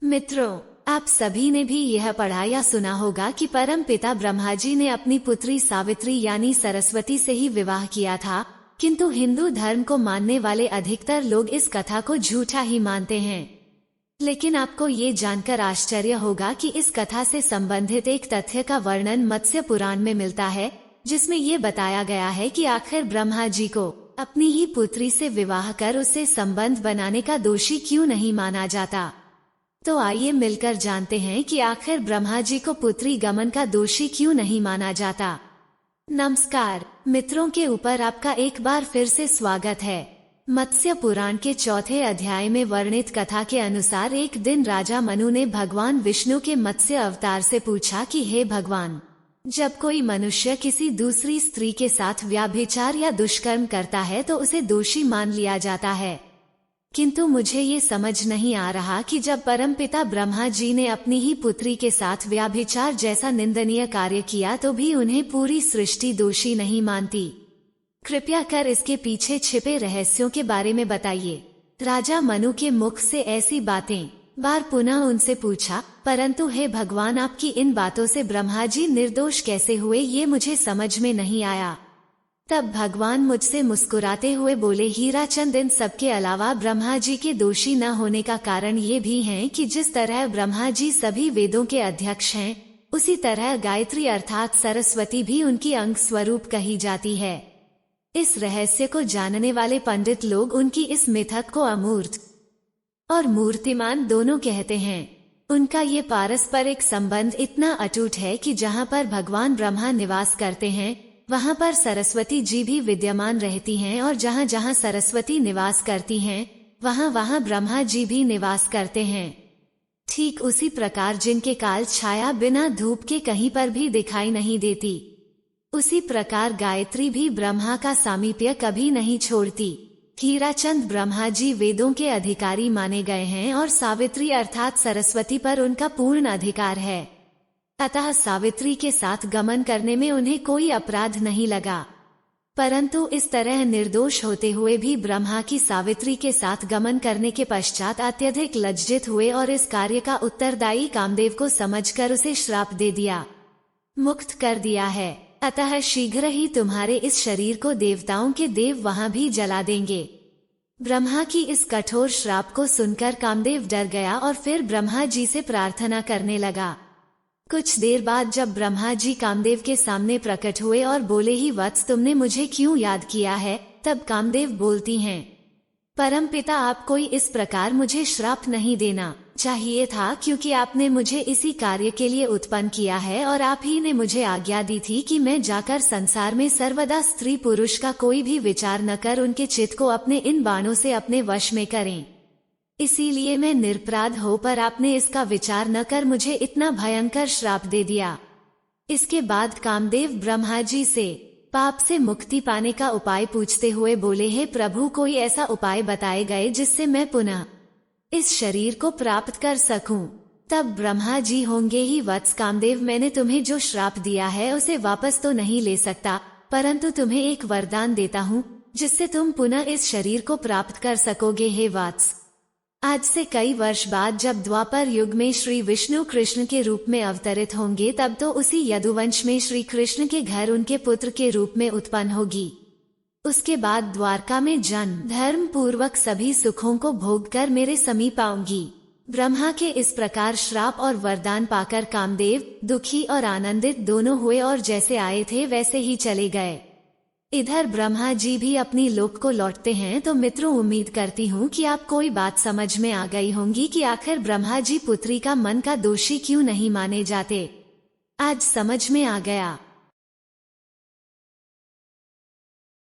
मित्रों, आप सभी ने भी यह पढ़ा या सुना होगा कि परम पिता ब्रह्मा जी ने अपनी पुत्री सावित्री यानी सरस्वती से ही विवाह किया था, किंतु हिंदू धर्म को मानने वाले अधिकतर लोग इस कथा को झूठा ही मानते हैं। लेकिन आपको ये जानकर आश्चर्य होगा कि इस कथा से संबंधित एक तथ्य का वर्णन मत्स्य पुराण में मिलता है, जिसमें ये बताया गया है कि आखिर ब्रह्मा जी को अपनी ही पुत्री से विवाह कर उससे संबंध बनाने का दोषी क्यों नहीं माना जाता। तो आइए मिलकर जानते हैं कि आखिर ब्रह्मा जी को पुत्री गमन का दोषी क्यों नहीं माना जाता। नमस्कार मित्रों, के ऊपर आपका एक बार फिर से स्वागत है। मत्स्य पुराण के चौथे अध्याय में वर्णित कथा के अनुसार एक दिन राजा मनु ने भगवान विष्णु के मत्स्य अवतार से पूछा कि हे भगवान, जब कोई मनुष्य किसी दूसरी स्त्री के साथ व्याभिचार या दुष्कर्म करता है तो उसे दोषी मान लिया जाता है, किंतु मुझे ये समझ नहीं आ रहा कि जब परमपिता ब्रह्मा जी ने अपनी ही पुत्री के साथ व्याभिचार जैसा निंदनीय कार्य किया तो भी उन्हें पूरी सृष्टि दोषी नहीं मानती। कृपया कर इसके पीछे छिपे रहस्यों के बारे में बताइए। राजा मनु के मुख से ऐसी बातें बार पुनः उनसे पूछा, परंतु हे भगवान, आपकी इन बातों से ब्रह्मा जी निर्दोष कैसे हुए ये मुझे समझ में नहीं आया। तब भगवान मुझसे मुस्कुराते हुए बोले, हीराचंद, इन सबके अलावा ब्रह्मा जी के दोषी न होने का कारण ये भी है कि जिस तरह ब्रह्मा जी सभी वेदों के अध्यक्ष हैं, उसी तरह गायत्री अर्थात सरस्वती भी उनकी अंग स्वरूप कही जाती है। इस रहस्य को जानने वाले पंडित लोग उनकी इस मिथक को अमूर्त और मूर्तिमान दोनों कहते हैं। उनका ये पारस्परिक संबंध इतना अटूट है कि जहाँ पर भगवान ब्रह्मा निवास करते हैं वहाँ पर सरस्वती जी भी विद्यमान रहती हैं, और जहाँ जहाँ सरस्वती निवास करती हैं वहाँ वहाँ ब्रह्मा जी भी निवास करते हैं। ठीक उसी प्रकार जिनके काल छाया बिना धूप के कहीं पर भी दिखाई नहीं देती, उसी प्रकार गायत्री भी ब्रह्मा का सामीप्य कभी नहीं छोड़ती। हीराचंद, ब्रह्मा जी वेदों के अधिकारी माने गए हैं और सावित्री अर्थात सरस्वती पर उनका पूर्ण अधिकार है, अतः सावित्री के साथ गमन करने में उन्हें कोई अपराध नहीं लगा। परंतु इस तरह निर्दोष होते हुए भी ब्रह्मा की सावित्री के साथ गमन करने के पश्चात अत्यधिक लज्जित हुए और इस कार्य का उत्तरदायी कामदेव को समझकर उसे श्राप दे दिया, मुक्त कर दिया है। अतः शीघ्र ही तुम्हारे इस शरीर को देवताओं के देव वहां भी जला देंगे। ब्रह्मा की इस कठोर श्राप को सुनकर कामदेव डर गया और फिर ब्रह्मा जी से प्रार्थना करने लगा। कुछ देर बाद जब ब्रह्मा जी कामदेव के सामने प्रकट हुए और बोले, ही वत्स, तुमने मुझे क्यों याद किया है? तब कामदेव बोलती हैं, परमपिता, आप कोई इस प्रकार मुझे श्राप नहीं देना चाहिए था, क्योंकि आपने मुझे इसी कार्य के लिए उत्पन्न किया है और आप ही ने मुझे आज्ञा दी थी कि मैं जाकर संसार में सर्वदा स्त्री पुरुष का कोई भी विचार न कर उनके चित्त को अपने इन बाणों से अपने वश में करें। इसीलिए मैं निरपराध हो, पर आपने इसका विचार न कर मुझे इतना भयंकर श्राप दे दिया। इसके बाद कामदेव ब्रह्मा जी से पाप से मुक्ति पाने का उपाय पूछते हुए बोले, हे प्रभु, कोई ऐसा उपाय बताए गए जिससे मैं पुनः इस शरीर को प्राप्त कर सकूं। तब ब्रह्मा जी होंगे, ही वत्स कामदेव, मैंने तुम्हें जो श्राप दिया है उसे वापस तो नहीं ले सकता, परंतु तुम्हें एक वरदान देता हूँ जिससे तुम पुनः इस शरीर को प्राप्त कर सकोगे। हे वत्स, आज से कई वर्ष बाद जब द्वापर युग में श्री विष्णु कृष्ण के रूप में अवतरित होंगे, तब तो उसी यदुवंश में श्री कृष्ण के घर उनके पुत्र के रूप में उत्पन्न होगी। उसके बाद द्वारका में जन्म धर्म पूर्वक सभी सुखों को भोग कर मेरे समीप आऊंगी। ब्रह्मा के इस प्रकार श्राप और वरदान पाकर कामदेव दुखी और आनंदित दोनों हुए और जैसे आए थे वैसे ही चले गए। इधर ब्रह्मा जी भी अपनी लोक को लौटते हैं। तो मित्रों, उम्मीद करती हूँ कि आप कोई बात समझ में आ गई होंगी कि आखिर ब्रह्मा जी पुत्री का मन का दोषी क्यों नहीं माने जाते। आज समझ में आ गया।